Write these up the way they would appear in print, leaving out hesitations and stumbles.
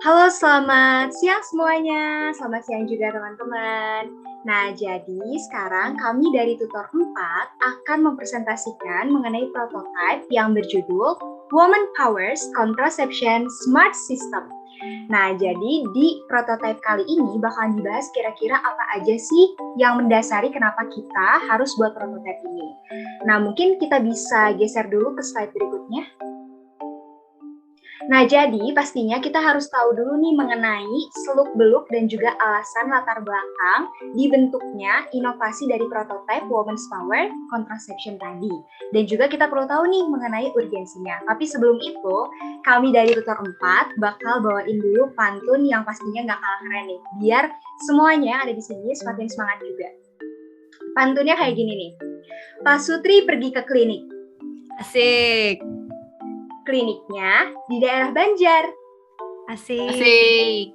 Halo, selamat siang semuanya. Selamat siang juga teman-teman. Nah, jadi sekarang kami dari Tutor 4 akan mempresentasikan mengenai prototipe yang berjudul Woman Powers Contraception Smart System. Nah, jadi di prototipe kali ini bakalan dibahas kira-kira apa aja sih yang mendasari kenapa kita harus buat prototipe ini. Nah, mungkin kita bisa geser dulu ke slide berikutnya. Nah, jadi pastinya kita harus tahu dulu nih mengenai seluk-beluk dan juga alasan latar belakang dibentuknya inovasi dari prototipe Women's Power Contraception tadi. Dan juga kita perlu tahu nih mengenai urgensinya. Tapi sebelum itu, kami dari Tutor 4 bakal bawain dulu pantun yang pastinya nggak kalah keren nih. Biar semuanya ada di sini semakin semangat juga. Pantunnya kayak gini nih. Pak Sutri pergi ke klinik. Asik. Kliniknya di daerah Banjar. Asik.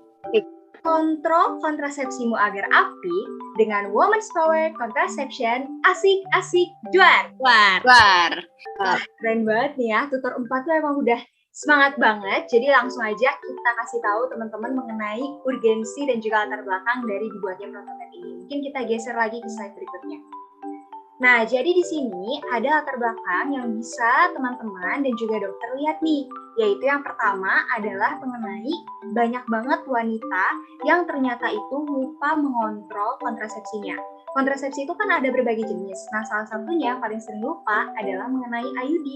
Kontrol kontrasepsimu agar apik dengan Women's Power Contraception. Asik-asik juar. War. Keren banget nih ya, Tutor 4 tuh emang udah semangat banget. Jadi langsung aja kita kasih tahu teman-teman mengenai urgensi dan juga latar belakang dari dibuatnya prototipe ini. Mungkin kita geser lagi ke slide berikutnya. Nah, jadi di sini ada latar belakang yang bisa teman-teman dan juga dokter lihat nih, yaitu yang pertama adalah mengenai banyak banget wanita yang ternyata itu lupa mengontrol kontrasepsinya. Kontrasepsi itu kan ada berbagai jenis. Nah, salah satunya yang paling sering lupa adalah mengenai IUD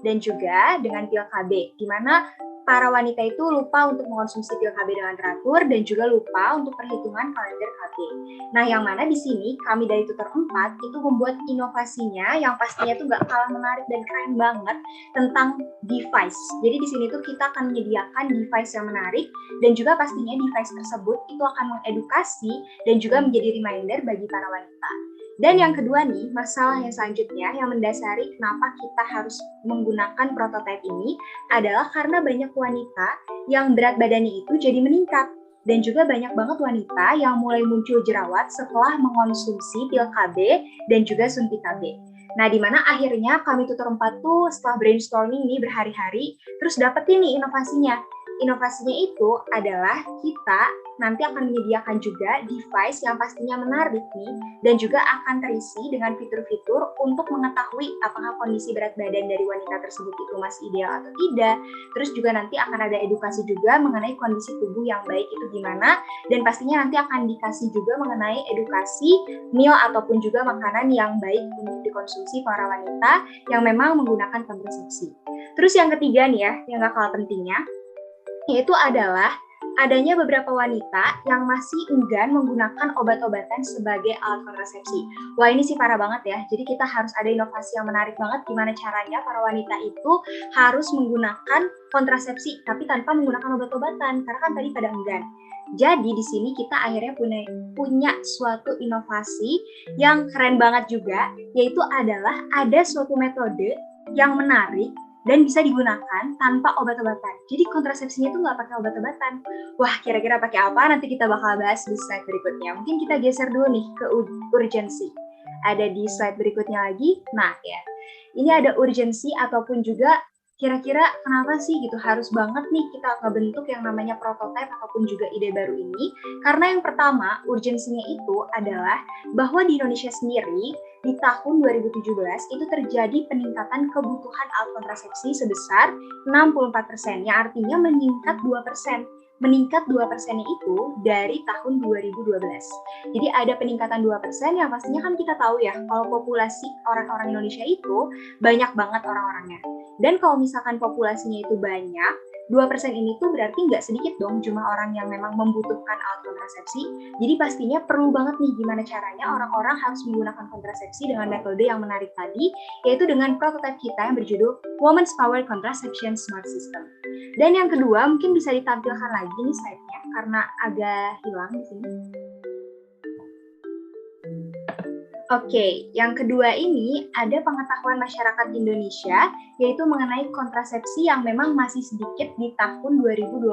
dan juga dengan pil KB, di mana para wanita itu lupa untuk mengonsumsi pil KB dengan teratur dan juga lupa untuk perhitungan kalender KB. Nah, yang mana di sini kami dari Tutor 4 itu membuat inovasinya yang pastinya tuh gak kalah menarik dan keren banget tentang device. Jadi di sini tuh kita akan menyediakan device yang menarik dan juga pastinya device tersebut itu akan mengedukasi dan juga menjadi reminder bagi para wanita. Dan yang kedua nih, masalah yang selanjutnya yang mendasari kenapa kita harus menggunakan prototipe ini adalah karena banyak wanita yang berat badannya itu jadi meningkat. Dan juga banyak banget wanita yang mulai muncul jerawat setelah mengonsumsi pil KB dan juga suntik KB. Nah, di mana akhirnya kami Tutor 4 tuh setelah brainstorming nih berhari-hari, terus dapetin nih inovasinya. Inovasinya itu adalah kita nanti akan menyediakan juga device yang pastinya menarik nih dan juga akan terisi dengan fitur-fitur untuk mengetahui apakah kondisi berat badan dari wanita tersebut itu masih ideal atau tidak. Terus juga nanti akan ada edukasi juga mengenai kondisi tubuh yang baik itu gimana dan pastinya nanti akan dikasih juga mengenai edukasi meal ataupun juga makanan yang baik untuk dikonsumsi para wanita yang memang menggunakan kontrasepsi. Terus yang ketiga nih ya, yang gak kalah pentingnya, yaitu adalah adanya beberapa wanita yang masih enggan menggunakan obat-obatan sebagai alat kontrasepsi. Wah, ini sih parah banget ya. Jadi kita harus ada inovasi yang menarik banget gimana caranya para wanita itu harus menggunakan kontrasepsi tapi tanpa menggunakan obat-obatan karena kan tadi pada enggan. Jadi di sini kita akhirnya punya suatu inovasi yang keren banget juga, yaitu adalah ada suatu metode yang menarik dan bisa digunakan tanpa obat-obatan. Jadi kontrasepsinya itu nggak pakai obat-obatan. Wah, kira-kira pakai apa? Nanti kita bakal bahas di slide berikutnya. Mungkin kita geser dulu nih ke urgensi. Ada di slide berikutnya lagi. Nah, ya. Ini ada urgensi ataupun juga kira-kira kenapa sih gitu harus banget nih kita ngebentuk yang namanya prototipe ataupun juga ide baru ini. Karena yang pertama, urgensinya itu adalah bahwa di Indonesia sendiri di tahun 2017 itu terjadi peningkatan kebutuhan alat kontrasepsi sebesar 64%, yang artinya meningkat 2%. Meningkat 2%-nya itu dari tahun 2012. Jadi ada peningkatan 2% yang pastinya kan kita tahu ya, kalau populasi orang-orang Indonesia itu banyak banget orang-orangnya. Dan kalau misalkan populasinya itu banyak, 2% ini tuh berarti nggak sedikit dong jumlah orang yang memang membutuhkan alat kontrasepsi. Jadi pastinya perlu banget nih gimana caranya orang-orang harus menggunakan kontrasepsi dengan metode yang menarik tadi, yaitu dengan prototipe kita yang berjudul Women's Power Contraception Smart System. Dan yang kedua mungkin bisa ditampilkan lagi nih slide-nya karena agak hilang di sini. Oke, yang kedua ini ada pengetahuan masyarakat Indonesia, yaitu mengenai kontrasepsi yang memang masih sedikit di tahun 2021.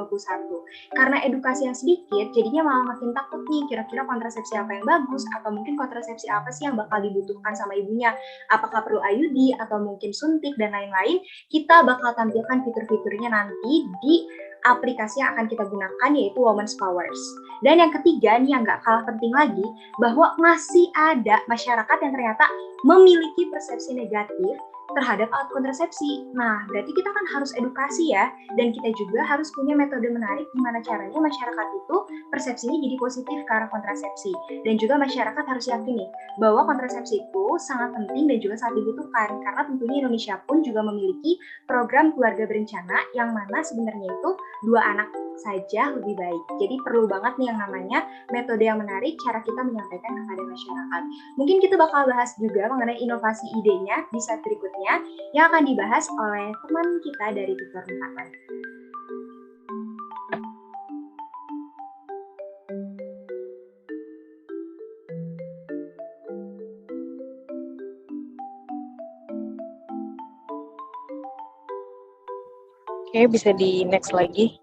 Karena edukasi yang sedikit, jadinya malah makin takut nih, kira-kira kontrasepsi apa yang bagus, atau mungkin kontrasepsi apa sih yang bakal dibutuhkan sama ibunya. Apakah perlu IUD, atau mungkin suntik, dan lain-lain. Kita bakal tampilkan fitur-fiturnya nanti di aplikasi yang akan kita gunakan yaitu Women's Powers. Dan yang ketiga nih yang nggak kalah penting lagi, bahwa masih ada masyarakat yang ternyata memiliki persepsi negatif terhadap alat kontrasepsi. Nah, berarti kita kan harus edukasi ya, dan kita juga harus punya metode menarik gimana caranya masyarakat itu persepsinya jadi positif ke arah kontrasepsi. Dan juga masyarakat harus yakin nih, bahwa kontrasepsi itu sangat penting dan juga sangat dibutuhkan, karena tentunya Indonesia pun juga memiliki program keluarga berencana yang mana sebenarnya itu 2 anak saja lebih baik. Jadi perlu banget nih yang namanya metode yang menarik, cara kita menyampaikan kepada masyarakat. Mungkin kita bakal bahas juga mengenai inovasi idenya di slide berikutnya yang akan dibahas oleh teman kita dari Tutor 4 nanti. Oke, bisa di next lagi.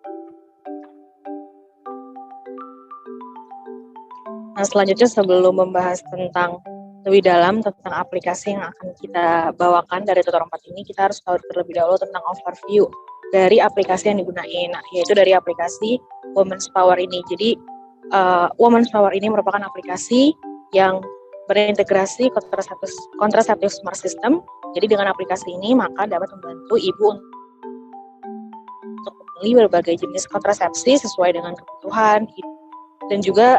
Nah, selanjutnya sebelum membahas tentang lebih dalam tentang aplikasi yang akan kita bawakan dari Tutor 4 ini, kita harus tahu terlebih dahulu tentang overview dari aplikasi yang digunakan, yaitu dari aplikasi Women's Power ini. Jadi, Women's Power ini merupakan aplikasi yang berintegrasi kontraseptif smart system. Jadi, dengan aplikasi ini, maka dapat membantu ibu untuk memilih berbagai jenis kontrasepsi sesuai dengan kebutuhan. Dan juga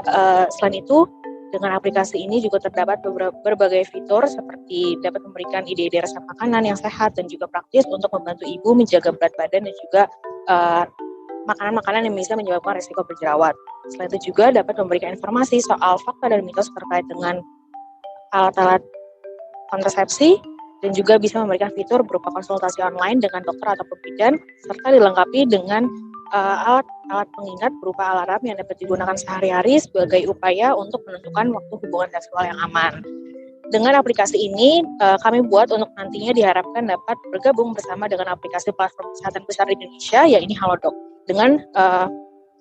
selain itu, dengan aplikasi ini juga terdapat berbagai fitur seperti dapat memberikan ide-ide resep makanan yang sehat dan juga praktis untuk membantu ibu menjaga berat badan dan juga makanan-makanan yang bisa menyebabkan risiko berjerawat. Selain itu juga dapat memberikan informasi soal fakta dan mitos terkait dengan alat-alat kontrasepsi dan juga bisa memberikan fitur berupa konsultasi online dengan dokter ataupun bidan, serta dilengkapi dengan alat pengingat berupa alarm yang dapat digunakan sehari-hari sebagai upaya untuk menentukan waktu hubungan seksual yang aman. Dengan aplikasi ini, kami buat untuk nantinya diharapkan dapat bergabung bersama dengan aplikasi platform kesehatan besar di Indonesia, yaitu Halodoc. Dengan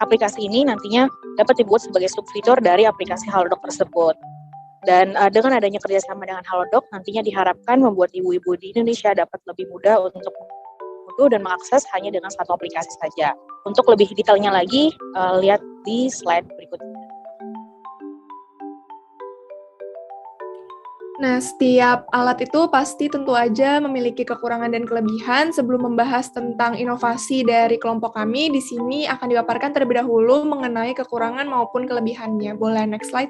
aplikasi ini nantinya dapat dibuat sebagai subfitur dari aplikasi Halodoc tersebut. Dan dengan adanya kerjasama dengan Halodoc, nantinya diharapkan membuat ibu-ibu di Indonesia dapat lebih mudah untuk dan mengakses hanya dengan satu aplikasi saja. Untuk lebih detailnya lagi, lihat di slide berikutnya. Nah, setiap alat itu pasti tentu aja memiliki kekurangan dan kelebihan. Sebelum membahas tentang inovasi dari kelompok kami, di sini akan dipaparkan terlebih dahulu mengenai kekurangan maupun kelebihannya. Boleh next slide?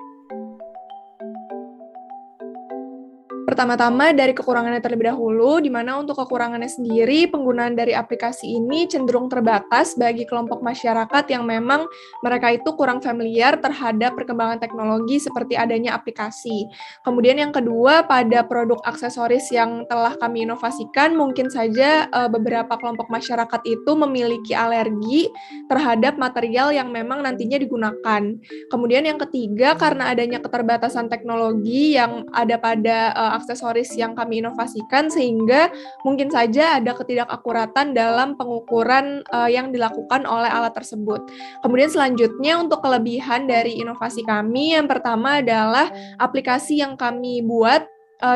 Pertama-tama dari kekurangannya terlebih dahulu, di mana untuk kekurangannya sendiri, penggunaan dari aplikasi ini cenderung terbatas bagi kelompok masyarakat yang memang mereka itu kurang familiar terhadap perkembangan teknologi seperti adanya aplikasi. Kemudian yang kedua, pada produk aksesoris yang telah kami inovasikan, mungkin saja beberapa kelompok masyarakat itu memiliki alergi terhadap material yang memang nantinya digunakan. Kemudian yang ketiga, karena adanya keterbatasan teknologi yang ada pada aksesoris yang kami inovasikan, sehingga mungkin saja ada ketidakakuratan dalam pengukuran yang dilakukan oleh alat tersebut. Kemudian selanjutnya untuk kelebihan dari inovasi kami, yang pertama adalah aplikasi yang kami buat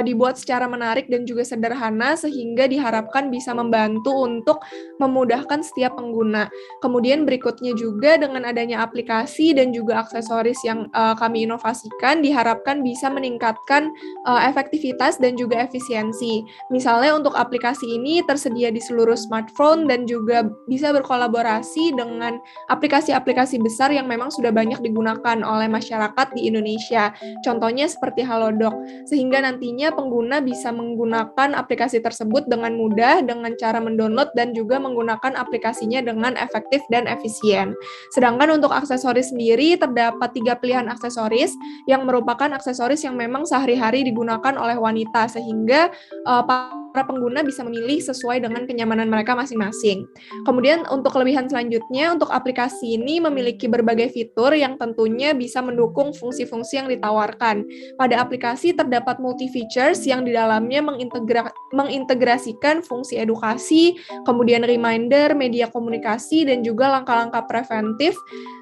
dibuat secara menarik dan juga sederhana sehingga diharapkan bisa membantu untuk memudahkan setiap pengguna. Kemudian berikutnya juga dengan adanya aplikasi dan juga aksesoris yang kami inovasikan diharapkan bisa meningkatkan efektivitas dan juga efisiensi. Misalnya untuk aplikasi ini tersedia di seluruh smartphone dan juga bisa berkolaborasi dengan aplikasi-aplikasi besar yang memang sudah banyak digunakan oleh masyarakat di Indonesia. Contohnya seperti Halodoc, sehingga nantinya pengguna bisa menggunakan aplikasi tersebut dengan mudah dengan cara mendownload dan juga menggunakan aplikasinya dengan efektif dan efisien. Sedangkan untuk aksesoris sendiri terdapat 3 pilihan aksesoris yang merupakan aksesoris yang memang sehari-hari digunakan oleh wanita sehingga para pengguna bisa memilih sesuai dengan kenyamanan mereka masing-masing. Kemudian untuk kelebihan selanjutnya, untuk aplikasi ini memiliki berbagai fitur yang tentunya bisa mendukung fungsi-fungsi yang ditawarkan. Pada aplikasi terdapat multi-features yang di dalamnya mengintegrasikan fungsi edukasi, kemudian reminder, media komunikasi, dan juga langkah-langkah preventif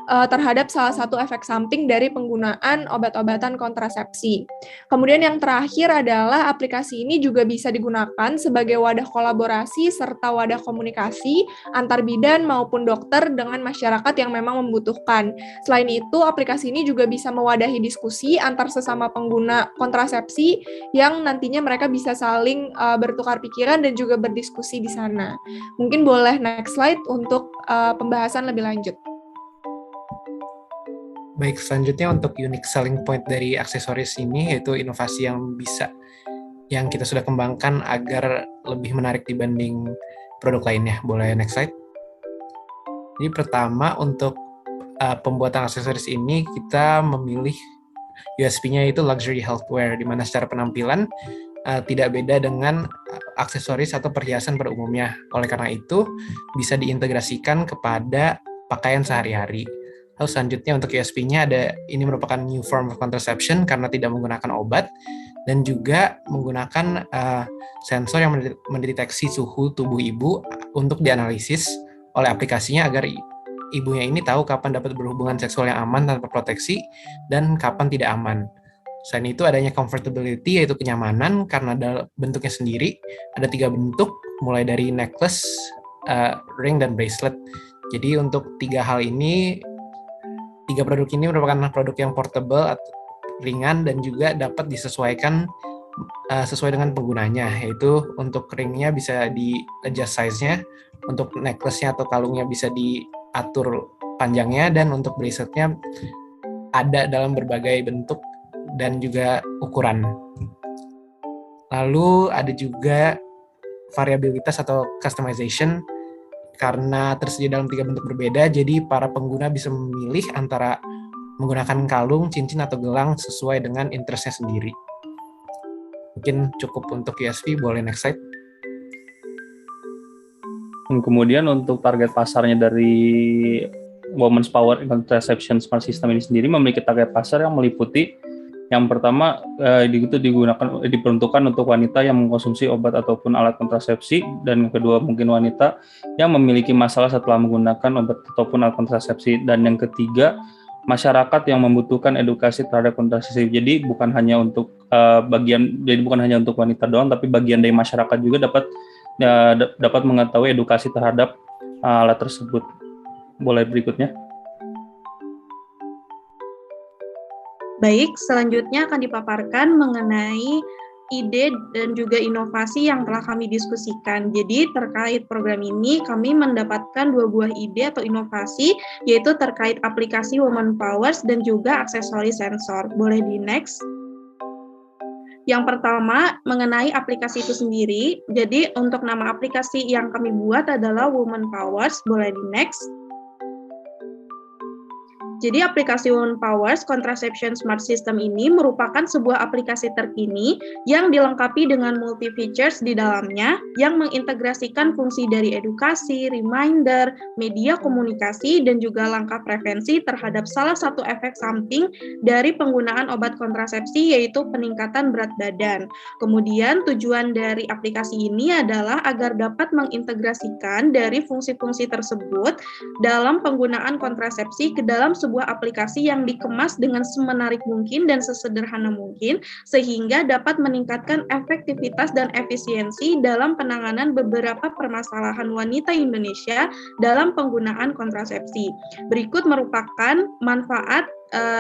terhadap salah satu efek samping dari penggunaan obat-obatan kontrasepsi. Kemudian yang terakhir adalah aplikasi ini juga bisa digunakan sebagai wadah kolaborasi serta wadah komunikasi antar bidan maupun dokter dengan masyarakat yang memang membutuhkan. Selain itu, aplikasi ini juga bisa mewadahi diskusi antar sesama pengguna kontrasepsi yang nantinya mereka bisa saling bertukar pikiran dan juga berdiskusi di sana. Mungkin boleh next slide untuk pembahasan lebih lanjut. Baik, selanjutnya untuk unique selling point dari aksesoris ini yaitu inovasi yang kita sudah kembangkan agar lebih menarik dibanding produk lainnya. Boleh next slide. Jadi pertama untuk pembuatan aksesoris ini kita memilih USP-nya itu luxury healthwear, di mana secara penampilan tidak beda dengan aksesoris atau perhiasan pada umumnya. Oleh karena itu bisa diintegrasikan kepada pakaian sehari-hari. Lalu selanjutnya untuk USP-nya ini merupakan new form of contraception karena tidak menggunakan obat dan juga menggunakan sensor yang mendeteksi suhu tubuh ibu untuk dianalisis oleh aplikasinya agar ibunya ini tahu kapan dapat berhubungan seksual yang aman tanpa proteksi dan kapan tidak aman. Selain itu adanya comfortability yaitu kenyamanan karena bentuknya sendiri ada 3 bentuk mulai dari necklace, ring dan bracelet. Jadi untuk 3 produk ini merupakan produk yang portable atau ringan dan juga dapat disesuaikan sesuai dengan penggunanya, yaitu untuk ringnya bisa di-adjust size-nya, untuk necklace-nya atau kalungnya bisa diatur panjangnya, dan untuk bracelet-nya ada dalam berbagai bentuk dan juga ukuran. Lalu ada juga variabilitas atau customization. Karena tersedia dalam 3 bentuk berbeda, jadi para pengguna bisa memilih antara menggunakan kalung, cincin, atau gelang sesuai dengan interest-nya sendiri. Mungkin cukup untuk USP, boleh next slide. Kemudian untuk target pasarnya dari Women's Power Contraception Smart System ini sendiri memiliki target pasar yang meliputi yang pertama itu diperuntukkan untuk wanita yang mengkonsumsi obat ataupun alat kontrasepsi, dan yang kedua mungkin wanita yang memiliki masalah setelah menggunakan obat ataupun alat kontrasepsi, dan yang ketiga masyarakat yang membutuhkan edukasi terhadap kontrasepsi. Jadi bukan hanya untuk wanita doang, tapi bagian dari masyarakat juga dapat mengetahui edukasi terhadap alat tersebut. Boleh berikutnya. Baik, selanjutnya akan dipaparkan mengenai ide dan juga inovasi yang telah kami diskusikan. Jadi terkait program ini kami mendapatkan 2 buah ide atau inovasi, yaitu terkait aplikasi Women Powers dan juga aksesoris sensor. Boleh di next. Yang pertama mengenai aplikasi itu sendiri. Jadi untuk nama aplikasi yang kami buat adalah Women Powers. Boleh di next. Jadi aplikasi Women Powers Contraception Smart System ini merupakan sebuah aplikasi terkini yang dilengkapi dengan multi features di dalamnya yang mengintegrasikan fungsi dari edukasi, reminder, media komunikasi, dan juga langkah prevensi terhadap salah satu efek samping dari penggunaan obat kontrasepsi, yaitu peningkatan berat badan. Kemudian tujuan dari aplikasi ini adalah agar dapat mengintegrasikan dari fungsi-fungsi tersebut dalam penggunaan kontrasepsi ke dalam sebuah aplikasi yang dikemas dengan semenarik mungkin dan sesederhana mungkin, sehingga dapat meningkatkan efektivitas dan efisiensi dalam penanganan beberapa permasalahan wanita Indonesia dalam penggunaan kontrasepsi. Berikut merupakan manfaat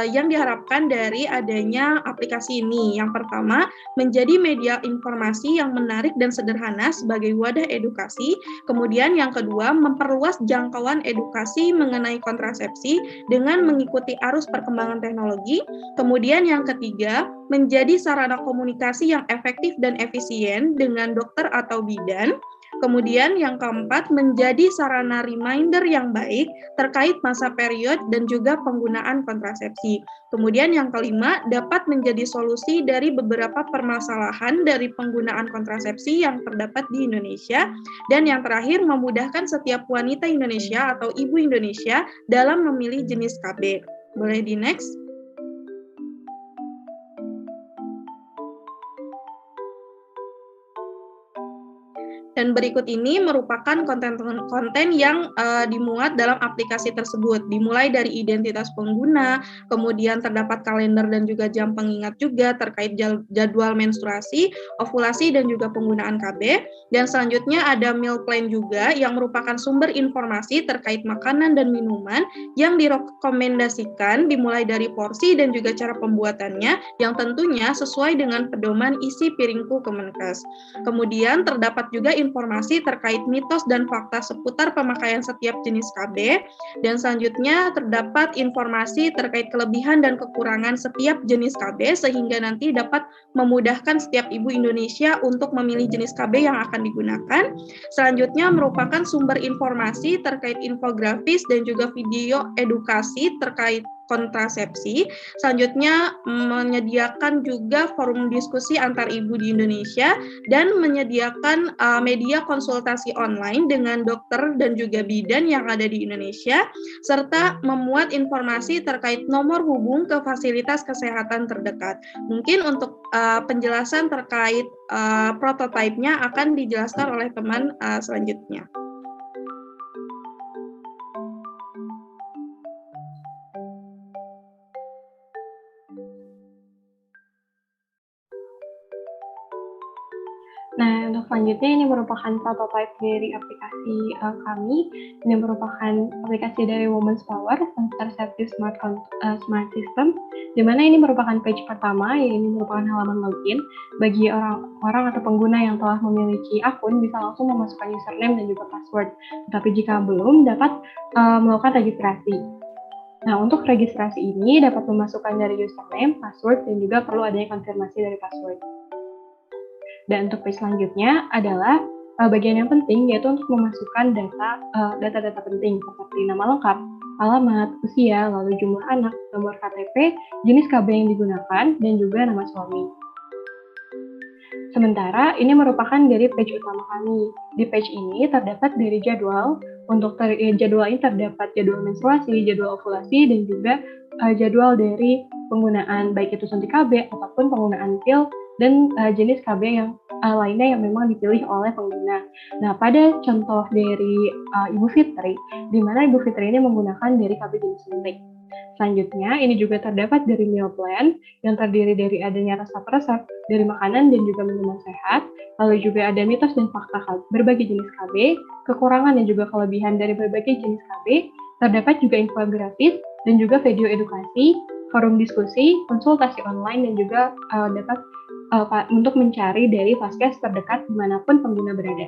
yang diharapkan dari adanya aplikasi ini. Yang pertama, menjadi media informasi yang menarik dan sederhana sebagai wadah edukasi. Kemudian yang kedua, memperluas jangkauan edukasi mengenai kontrasepsi dengan mengikuti arus perkembangan teknologi. Kemudian yang ketiga, menjadi sarana komunikasi yang efektif dan efisien dengan dokter atau bidan. Kemudian yang keempat, menjadi sarana reminder yang baik terkait masa period dan juga penggunaan kontrasepsi. Kemudian yang kelima, dapat menjadi solusi dari beberapa permasalahan dari penggunaan kontrasepsi yang terdapat di Indonesia. Dan yang terakhir, memudahkan setiap wanita Indonesia atau ibu Indonesia dalam memilih jenis KB. Boleh di next? Dan berikut ini merupakan konten yang dimuat dalam aplikasi tersebut, dimulai dari identitas pengguna, kemudian terdapat kalender dan juga jam pengingat juga terkait jadwal menstruasi, ovulasi, dan juga penggunaan KB. Dan selanjutnya ada meal plan juga yang merupakan sumber informasi terkait makanan dan minuman yang direkomendasikan dimulai dari porsi dan juga cara pembuatannya yang tentunya sesuai dengan pedoman isi piringku Kemenkes. Kemudian terdapat juga informasi terkait mitos dan fakta seputar pemakaian setiap jenis KB, dan selanjutnya terdapat informasi terkait kelebihan dan kekurangan setiap jenis KB sehingga nanti dapat memudahkan setiap ibu Indonesia untuk memilih jenis KB yang akan digunakan. Selanjutnya merupakan sumber informasi terkait infografis dan juga video edukasi terkait kontrasepsi. Selanjutnya menyediakan juga forum diskusi antar ibu di Indonesia dan menyediakan media konsultasi online dengan dokter dan juga bidan yang ada di Indonesia, serta memuat informasi terkait nomor hubung ke fasilitas kesehatan terdekat. Mungkin untuk penjelasan terkait prototipenya akan dijelaskan oleh teman selanjutnya. Nah, untuk selanjutnya ini merupakan prototipe dari aplikasi kami. Ini merupakan aplikasi dari Women's Power, Contraceptive Smart System, di mana ini merupakan page pertama, ini merupakan halaman login. Bagi orang-orang atau pengguna yang telah memiliki akun, bisa langsung memasukkan username dan juga password. Tapi jika belum, dapat melakukan registrasi. Nah, untuk registrasi ini dapat memasukkan dari username, password, dan juga perlu adanya konfirmasi dari password. Dan untuk page selanjutnya adalah bagian yang penting, yaitu untuk memasukkan data-data penting seperti nama lengkap, alamat, usia, lalu jumlah anak, nomor KTP, jenis KB yang digunakan, dan juga nama suami. Sementara ini merupakan dari page utama kami. Di page ini terdapat dari jadwal. Untuk jadwal ini terdapat jadwal menstruasi, jadwal ovulasi, dan juga jadwal dari penggunaan baik itu suntik KB ataupun penggunaan pil dan jenis KB yang lainnya yang memang dipilih oleh pengguna. Nah, pada contoh dari Ibu Fitri, di mana Ibu Fitri ini menggunakan dari KB jenis suntik. Selanjutnya, ini juga terdapat dari meal plan yang terdiri dari adanya resep-resep dari makanan dan juga minuman sehat, lalu juga ada mitos dan fakta berbagai jenis KB, kekurangan dan juga kelebihan dari berbagai jenis KB, terdapat juga infografis dan juga video edukasi, forum diskusi, konsultasi online, dan juga dapat untuk mencari dari vaskes terdekat dimanapun pengguna berada.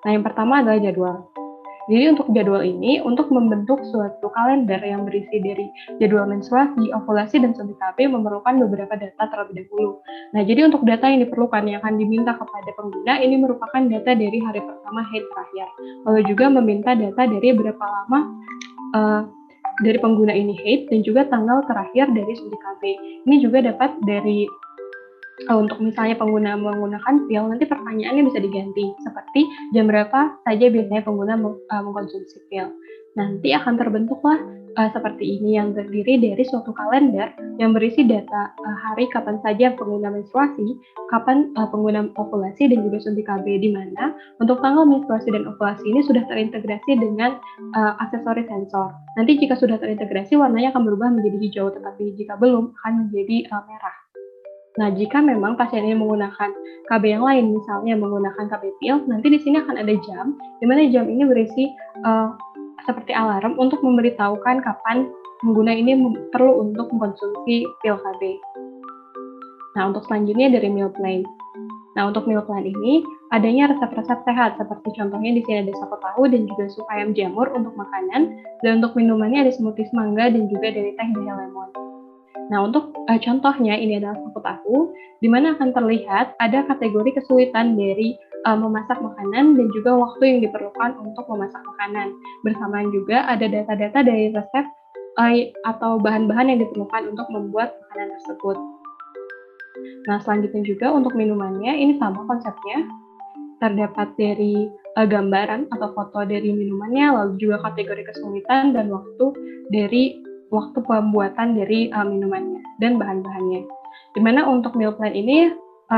Nah, yang pertama adalah jadwal. Jadi untuk jadwal ini, untuk membentuk suatu kalender yang berisi dari jadwal menstruasi, ovulasi, dan suntik KB memerlukan beberapa data terlebih dahulu. Nah, jadi untuk data yang diperlukan yang akan diminta kepada pengguna, ini merupakan data dari hari pertama haid terakhir. Lalu juga meminta data dari berapa lama dari pengguna ini haid, dan juga tanggal terakhir dari suntik KB. Ini juga dapat dari untuk misalnya pengguna menggunakan pil, nanti pertanyaannya bisa diganti seperti jam berapa saja biasanya pengguna mengkonsumsi pil. Nanti akan terbentuklah seperti ini yang terdiri dari suatu kalender yang berisi data hari kapan saja pengguna menstruasi, kapan pengguna ovulasi, dan juga suntik KB, di mana untuk tanggal menstruasi dan ovulasi ini sudah terintegrasi dengan aksesoris sensor. Nanti jika sudah terintegrasi, warnanya akan berubah menjadi hijau, tetapi jika belum akan menjadi merah. Nah, jika memang pasien ini menggunakan KB yang lain, misalnya menggunakan KB pil, nanti di sini akan ada jam, di mana jam ini berisi seperti alarm untuk memberitahukan kapan pengguna ini perlu untuk mengkonsumsi pil KB. Nah, untuk selanjutnya dari meal plan. Nah, untuk meal plan ini adanya resep-resep sehat, seperti contohnya di sini ada sapo tahu dan juga sup ayam jamur untuk makanan, dan untuk minumannya ada smoothies mangga dan juga dari teh jahe lemon. Nah, untuk contohnya ini adalah sapo tahu, di mana akan terlihat ada kategori kesulitan dari memasak makanan dan juga waktu yang diperlukan untuk memasak makanan. Bersamaan juga ada data-data dari resep atau bahan-bahan yang diperlukan untuk membuat makanan tersebut. Nah, selanjutnya juga untuk minumannya, ini sama konsepnya. Terdapat dari gambaran atau foto dari minumannya, lalu juga kategori kesulitan dan waktu pembuatan dari minumannya dan bahan-bahannya. Dimana untuk meal plan ini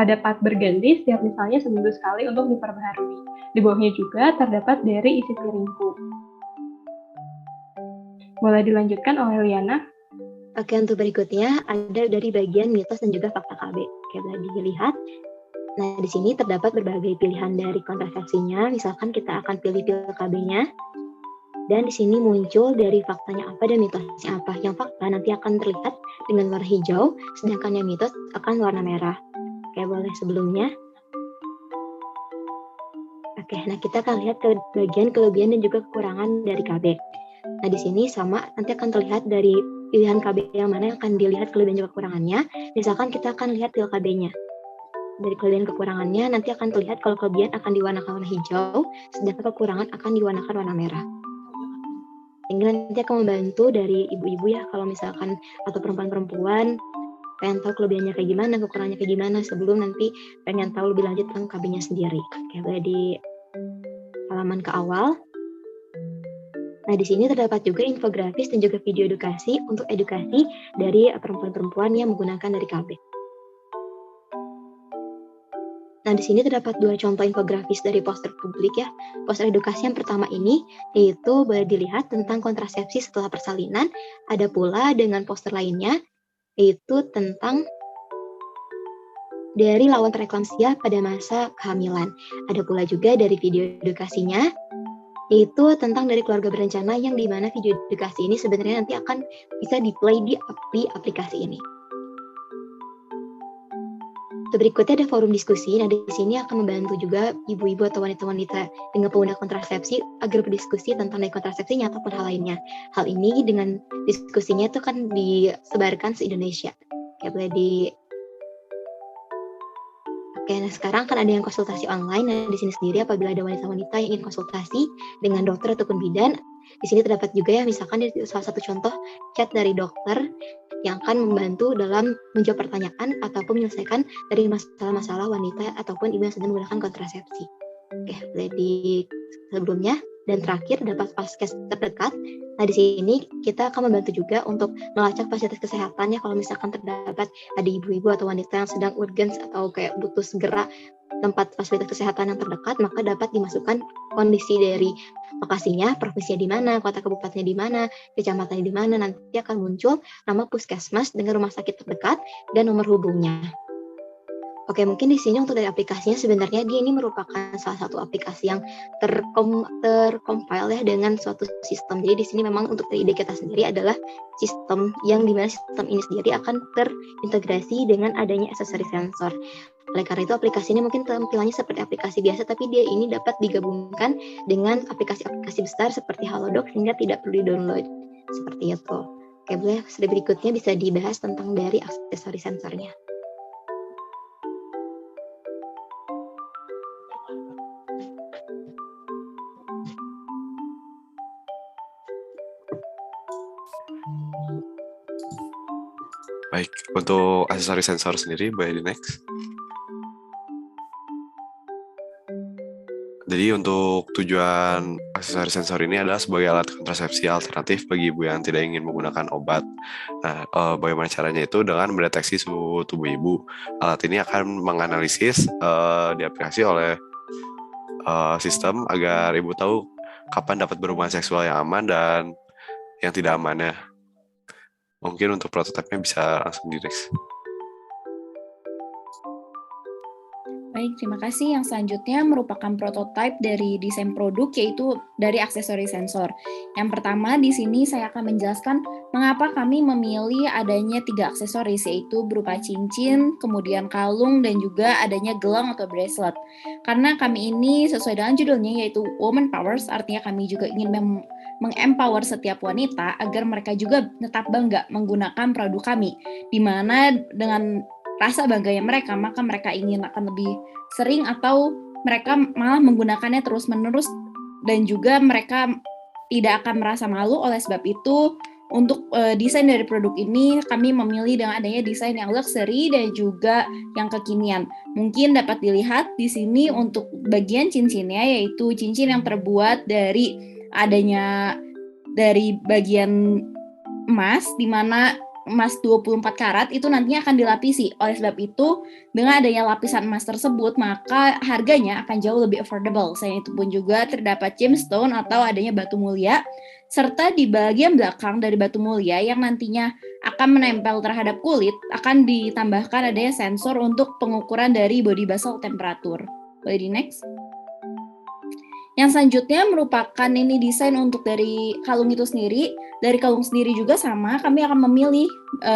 dapat berganti setiap misalnya seminggu sekali untuk diperbaharui. Di bawahnya juga terdapat dari isi piringku. Boleh dilanjutkan oleh Liana? Oke, untuk berikutnya ada dari bagian mitos dan juga fakta KB. Oke, boleh dilihat. Nah, di sini terdapat berbagai pilihan dari kontrasepsinya. Misalkan kita akan pilih pil KB-nya. Dan di sini muncul dari faktanya apa dan mitosnya apa. Yang fakta nanti akan terlihat dengan warna hijau, sedangkan yang mitos akan warna merah. Oke, boleh sebelumnya. Oke, nah kita akan lihat ke bagian kelebihan dan juga kekurangan dari KB. Nah, di sini sama, nanti akan terlihat dari pilihan KB yang mana yang akan dilihat kelebihan dan juga kekurangannya. Misalkan kita akan lihat pil KB-nya. Dari kelebihan kekurangannya, nanti akan terlihat kalau kelebihan akan diwarnakan warna hijau, sedangkan kekurangan akan diwarnakan warna merah. Sehingga nanti akan membantu dari ibu-ibu ya, kalau misalkan atau perempuan-perempuan pengen tahu kelebihannya kayak gimana, kekurangannya kayak gimana, sebelum nanti pengen tahu lebih lanjut tentang KB-nya sendiri. Oke, boleh di halaman ke awal. Nah, di sini terdapat juga infografis dan juga video edukasi untuk edukasi dari perempuan-perempuan yang menggunakan dari KB. Nah, di sini terdapat 2 contoh infografis dari poster publik ya. Poster edukasi yang pertama ini, yaitu boleh dilihat tentang kontrasepsi setelah persalinan. Ada pula dengan poster lainnya, yaitu tentang dari lawan preeklamsia pada masa kehamilan. Ada pula juga dari video edukasinya, yaitu tentang dari keluarga berencana yang dimana video edukasi ini sebenarnya nanti akan bisa di-play di aplikasi ini. Berikutnya ada forum diskusi. Nah, di sini akan membantu juga ibu-ibu atau wanita-wanita dengan pengguna kontrasepsi agar berdiskusi tentang dari kontrasepsinya ataupun hal lainnya. Hal ini dengan diskusinya itu kan disebarkan se-Indonesia. Oke, boleh Oke, nah sekarang kan ada yang konsultasi online. Nah, di sini sendiri apabila ada wanita-wanita yang ingin konsultasi dengan dokter ataupun bidan, di sini terdapat juga ya, misalkan salah satu contoh chat dari dokter yang akan membantu dalam menjawab pertanyaan ataupun menyelesaikan dari masalah-masalah wanita ataupun ibu yang sedang menggunakan kontrasepsi. Oke, boleh di sebelumnya. Dan terakhir dapat vaskes terdekat. Nah, di sini kita akan membantu juga untuk melacak fasilitas kesehatannya kalau misalkan terdapat ada ibu-ibu atau wanita yang sedang urgent atau kayak butuh segera tempat fasilitas kesehatan yang terdekat, maka dapat dimasukkan kondisi dari lokasinya, provinsinya di mana, kota kabupatennya di mana, kecamatannya di mana, nanti akan muncul nama puskesmas dengan rumah sakit terdekat dan nomor hubungnya. Oke, mungkin di sini untuk dari aplikasinya sebenarnya dia ini merupakan salah satu aplikasi yang tercompile ya dengan suatu sistem. Jadi di sini memang untuk dari ide kita sendiri adalah sistem yang dimana sistem ini sendiri akan terintegrasi dengan adanya aksesori sensor. Oleh karena itu aplikasi ini mungkin tampilannya seperti aplikasi biasa, tapi dia ini dapat digabungkan dengan aplikasi-aplikasi besar seperti Halodoc sehingga tidak perlu di-download seperti itu. Oke, boleh slide berikutnya bisa dibahas tentang dari aksesori sensornya. Baik, untuk aksesori sensor sendiri, boleh di next. Jadi untuk tujuan aksesori sensor ini adalah sebagai alat kontrasepsi alternatif bagi ibu yang tidak ingin menggunakan obat. Nah, bagaimana caranya itu dengan mendeteksi suhu tubuh ibu. Alat ini akan menganalisis diaplikasi oleh sistem agar ibu tahu kapan dapat berhubungan seksual yang aman dan yang tidak aman ya. Mungkin untuk prototipenya bisa langsung di next. Baik, terima kasih. Yang selanjutnya merupakan prototipe dari desain produk, yaitu dari aksesori sensor. Yang pertama, di sini saya akan menjelaskan mengapa kami memilih adanya 3 aksesoris, yaitu berupa cincin, kemudian kalung, dan juga adanya gelang atau bracelet. Karena kami ini sesuai dengan judulnya, yaitu Woman Powers, artinya kami juga ingin mengempower setiap wanita agar mereka juga tetap bangga menggunakan produk kami, di mana dengan rasa bangganya mereka, maka mereka ingin akan lebih sering atau mereka malah menggunakannya terus-menerus dan juga mereka tidak akan merasa malu. Oleh sebab itu, untuk desain dari produk ini kami memilih dengan adanya desain yang luxury dan juga yang kekinian. Mungkin dapat dilihat di sini untuk bagian cincinnya, yaitu cincin yang terbuat dari adanya dari bagian emas, di mana emas 24 karat itu nantinya akan dilapisi. Oleh sebab itu, dengan adanya lapisan emas tersebut, maka harganya akan jauh lebih affordable. Selain itu pun juga terdapat gemstone atau adanya batu mulia, serta di bagian belakang dari batu mulia yang nantinya akan menempel terhadap kulit, akan ditambahkan adanya sensor untuk pengukuran dari body basal temperature. Boleh di next? Yang selanjutnya merupakan ini desain untuk dari kalung itu sendiri. Dari kalung sendiri juga sama, kami akan memilih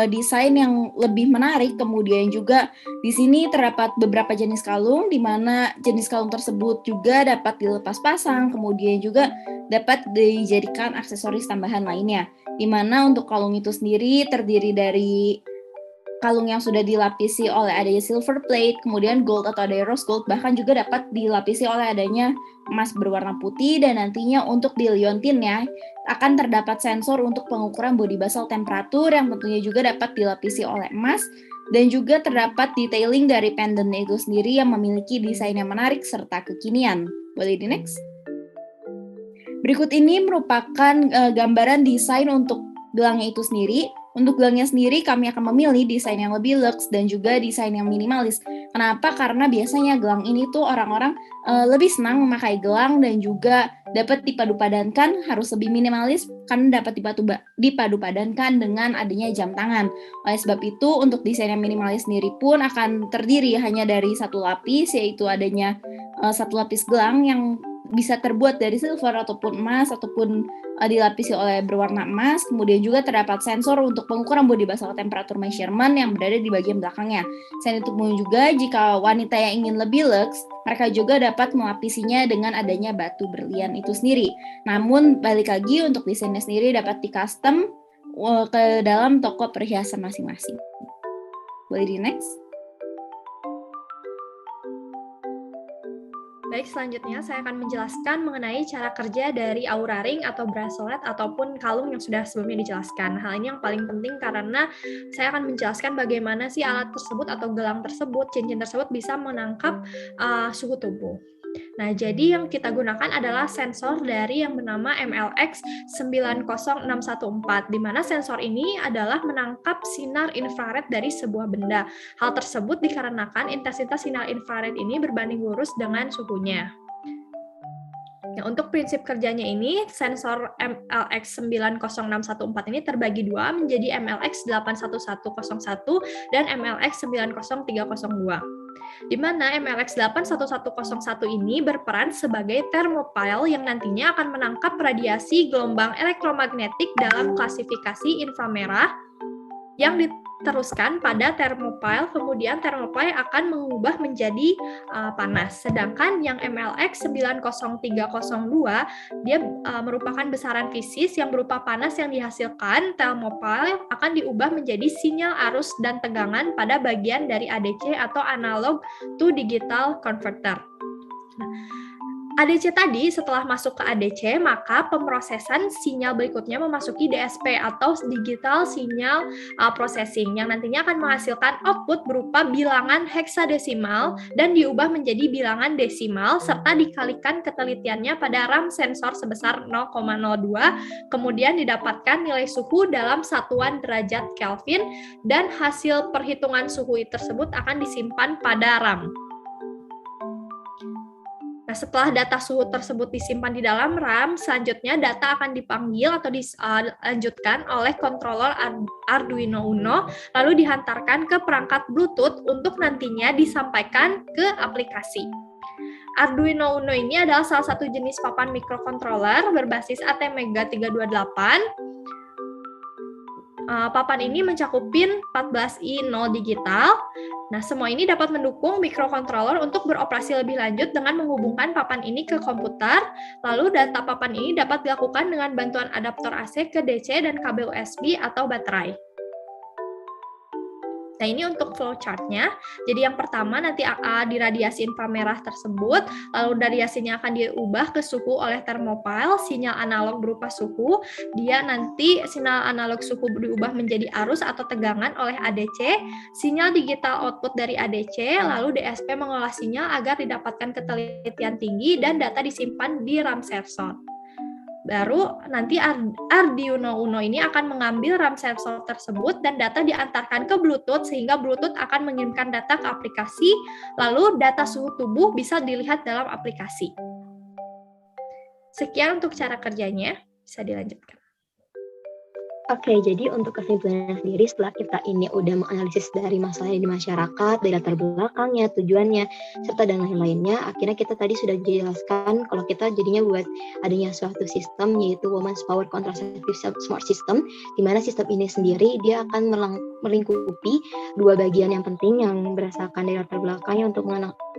desain yang lebih menarik. Kemudian juga di sini terdapat beberapa jenis kalung, di mana jenis kalung tersebut juga dapat dilepas pasang, kemudian juga dapat dijadikan aksesoris tambahan lainnya. Di mana untuk kalung itu sendiri terdiri dari kalung yang sudah dilapisi oleh adanya silver plate, kemudian gold atau adanya rose gold, bahkan juga dapat dilapisi oleh adanya emas berwarna putih, dan nantinya untuk di liontinnya akan terdapat sensor untuk pengukuran body basal temperature yang tentunya juga dapat dilapisi oleh emas, dan juga terdapat detailing dari pendant itu sendiri yang memiliki desain yang menarik serta kekinian. Boleh di next? Berikut ini merupakan gambaran desain untuk gelangnya itu sendiri. Untuk gelangnya sendiri kami akan memilih desain yang lebih luxe dan juga desain yang minimalis. Kenapa? Karena biasanya gelang ini tuh orang-orang lebih senang memakai gelang dan juga dapat dipadu-padankan, harus lebih minimalis karena dapat dipadu-padankan dengan adanya jam tangan. Oleh sebab itu untuk desain yang minimalis sendiri pun akan terdiri hanya dari satu lapis, yaitu adanya satu lapis gelang yang bisa terbuat dari silver ataupun emas ataupun dilapisi oleh berwarna emas. Kemudian juga terdapat sensor untuk pengukuran body basal temperature measurement yang berada di bagian belakangnya. Selain itu pun juga jika wanita yang ingin lebih luxe, mereka juga dapat melapisinya dengan adanya batu berlian itu sendiri. Namun balik lagi untuk desainnya sendiri dapat di custom ke dalam toko perhiasan masing-masing. Boleh di next? Baik, selanjutnya saya akan menjelaskan mengenai cara kerja dari Aura Ring atau bracelet ataupun kalung yang sudah sebelumnya dijelaskan. Hal ini yang paling penting karena saya akan menjelaskan bagaimana sih alat tersebut atau gelang tersebut, cincin tersebut bisa menangkap suhu tubuh. Nah, jadi yang kita gunakan adalah sensor dari yang bernama MLX 90614, di mana sensor ini adalah menangkap sinar infrared dari sebuah benda. Hal tersebut dikarenakan intensitas sinar infrared ini berbanding lurus dengan suhunya. Nah, untuk prinsip kerjanya ini, sensor MLX 90614 ini terbagi dua menjadi MLX 81101 dan MLX 90302. Di mana MLX 81101 ini berperan sebagai thermopile yang nantinya akan menangkap radiasi gelombang elektromagnetik dalam klasifikasi inframerah yang diteruskan pada thermopile, kemudian thermopile akan mengubah menjadi panas. Sedangkan yang MLX 90302 dia merupakan besaran fisis yang berupa panas yang dihasilkan, thermopile akan diubah menjadi sinyal arus dan tegangan pada bagian dari ADC atau analog to digital converter. ADC tadi setelah masuk ke ADC, maka pemrosesan sinyal berikutnya memasuki DSP atau digital signal processing yang nantinya akan menghasilkan output berupa bilangan heksadesimal dan diubah menjadi bilangan desimal serta dikalikan ketelitiannya pada RAM sensor sebesar 0,02, kemudian didapatkan nilai suhu dalam satuan derajat Kelvin dan hasil perhitungan suhu tersebut akan disimpan pada RAM. Nah, setelah data suhu tersebut disimpan di dalam RAM, selanjutnya data akan dipanggil atau dilanjutkan oleh controller Arduino Uno, lalu dihantarkan ke perangkat Bluetooth untuk nantinya disampaikan ke aplikasi. Arduino Uno ini adalah salah satu jenis papan microcontroller berbasis ATmega 328. Papan ini mencakupin 14i0 digital. Nah, semua ini dapat mendukung microcontroller untuk beroperasi lebih lanjut dengan menghubungkan papan ini ke komputer. Lalu data papan ini dapat dilakukan dengan bantuan adaptor AC ke DC dan kabel USB atau baterai. Nah, ini untuk flowchart-nya. Jadi yang pertama nanti di radiasi inframerah tersebut, lalu radiasinya akan diubah ke suhu oleh thermopile, sinyal analog berupa suhu, dia nanti sinyal analog suhu diubah menjadi arus atau tegangan oleh ADC, sinyal digital output dari ADC, lalu DSP mengolah sinyal agar didapatkan ketelitian tinggi dan data disimpan di RAM sensor. Baru nanti Arduino Uno ini akan mengambil RAM sensor tersebut dan data diantarkan ke Bluetooth sehingga Bluetooth akan mengirimkan data ke aplikasi, lalu data suhu tubuh bisa dilihat dalam aplikasi. Sekian untuk cara kerjanya, bisa dilanjutkan. Oke, jadi untuk kesimpulannya sendiri setelah kita ini udah menganalisis dari masalah di masyarakat, dari latar belakangnya, tujuannya, serta dan lain-lainnya, akhirnya kita tadi sudah dijelaskan kalau kita jadinya buat adanya suatu sistem yaitu Women's Power Contraceptive Smart System, di mana sistem ini sendiri dia akan melingkupi dua bagian yang penting yang berdasarkan dari latar belakangnya untuk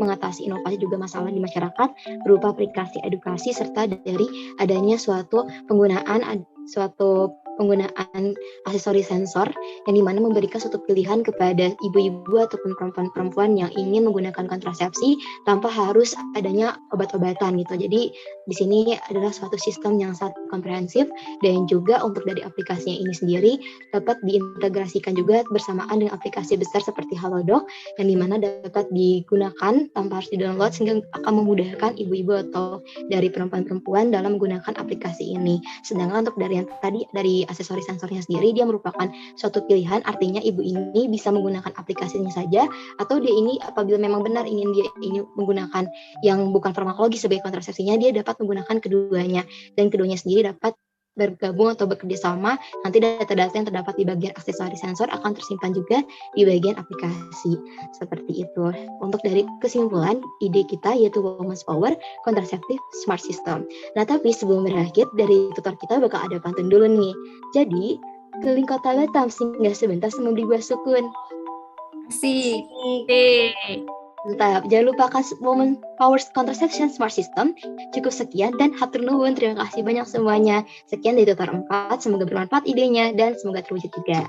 mengatasi inovasi juga masalah di masyarakat berupa aplikasi edukasi serta dari adanya suatu penggunaan aksesoris sensor yang dimana memberikan suatu pilihan kepada ibu-ibu ataupun perempuan-perempuan yang ingin menggunakan kontrasepsi tanpa harus adanya obat-obatan gitu. Jadi di sini adalah suatu sistem yang sangat komprehensif dan juga untuk dari aplikasinya ini sendiri dapat diintegrasikan juga bersamaan dengan aplikasi besar seperti Halodoc yang dimana dapat digunakan tanpa harus di-download sehingga akan memudahkan ibu-ibu atau dari perempuan-perempuan dalam menggunakan aplikasi ini. Sedangkan untuk dari yang tadi dari aksesoris sensornya sendiri dia merupakan suatu pilihan, artinya ibu ini bisa menggunakan aplikasinya saja atau dia ini apabila memang benar ingin menggunakan yang bukan farmakologi sebagai kontrasepsinya, dia dapat menggunakan keduanya dan keduanya sendiri dapat bergabung atau bekerja sama. Nanti data-data yang terdapat di bagian aksesoris sensor akan tersimpan juga di bagian aplikasi. Seperti itu. Untuk dari kesimpulan, ide kita yaitu Women's Power Contraceptive Smart System. Nah, tapi sebelum berakhir, dari tutor kita bakal ada pantun dulu nih. Jadi, keliling kota Batam singgah sebentar membeli buah sukun. Asik. Mantap, jangan lupakan Women Power Contraception Smart System. Cukup sekian dan hatur nuhun, terima kasih banyak semuanya. Sekian dari tutor 4, semoga bermanfaat idenya dan semoga terwujud juga.